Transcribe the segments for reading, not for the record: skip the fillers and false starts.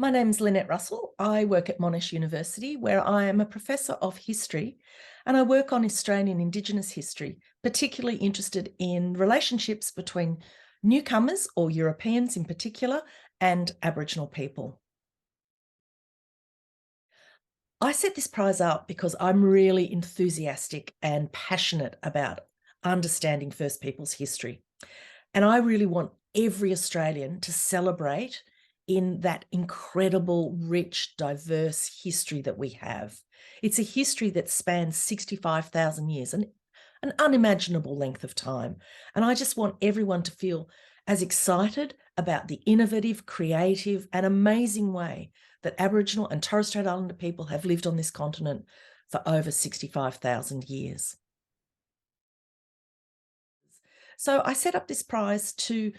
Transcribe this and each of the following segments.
My name's Lynette Russell. I work at Monash University, where I am a professor of history, and I work on Australian Indigenous history, particularly interested in relationships between newcomers, or Europeans in particular, and Aboriginal people. I set this prize up because I'm really enthusiastic and passionate about understanding First Peoples history. And I really want every Australian to celebrate in that incredible, rich, diverse history that we have. It's a history that spans 65,000 years, an unimaginable length of time. And I just want everyone to feel as excited about the innovative, creative, and amazing way that Aboriginal and Torres Strait Islander people have lived on this continent for over 65,000 years. So I set up this prize to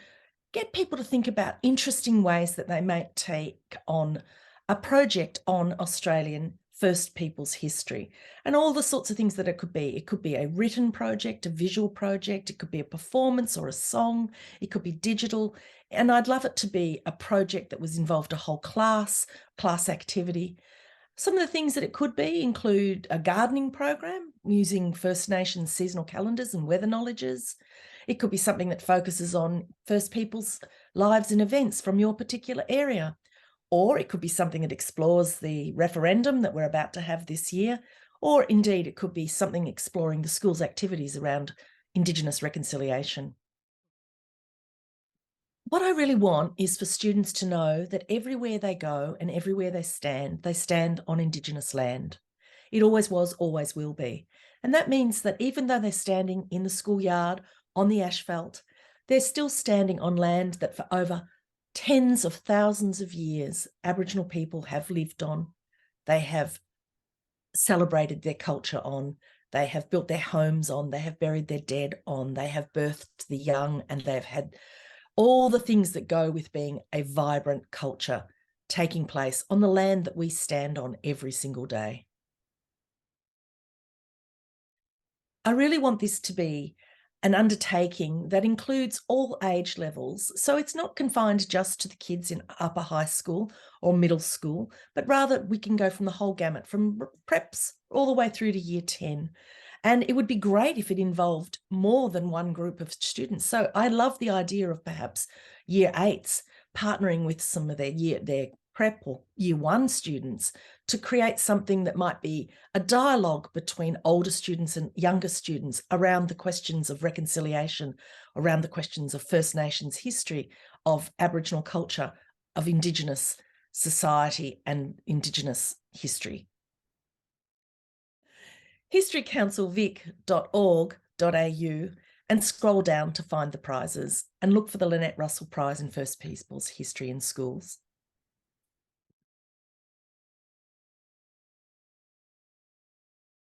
get people to think about interesting ways that they might take on a project on Australian First Peoples history and all the sorts of things that it could be. It could be a written project, a visual project, it could be a performance or a song, it could be digital. And I'd love it to be a project that was involved a whole class activity. Some of the things that it could be include a gardening program using First Nations seasonal calendars and weather knowledges. It could be something that focuses on First Peoples' lives and events from your particular area. Or it could be something that explores the referendum that we're about to have this year. Or indeed, it could be something exploring the school's activities around Indigenous reconciliation. What I really want is for students to know that everywhere they go and everywhere they stand on Indigenous land. It always was, always will be. And that means that even though they're standing in the schoolyard, on the asphalt, they're still standing on land that for over tens of thousands of years, Aboriginal people have lived on. They have celebrated their culture on. They have built their homes on. They have buried their dead on. They have birthed the young, and they've had all the things that go with being a vibrant culture taking place on the land that we stand on every single day. I really want this to be an undertaking that includes all age levels. So it's not confined just to the kids in upper high school or middle school, but rather we can go from the whole gamut, from preps all the way through to year 10. And it would be great if it involved more than one group of students. So I love the idea of perhaps year 8s partnering with some of their prep or year 1 students to create something that might be a dialogue between older students and younger students around the questions of reconciliation, around the questions of First Nations history, of Aboriginal culture, of Indigenous society and Indigenous history. historycouncilvic.org.au and scroll down to find the prizes and look for the Lynette Russell Prize in First Peoples History in Schools.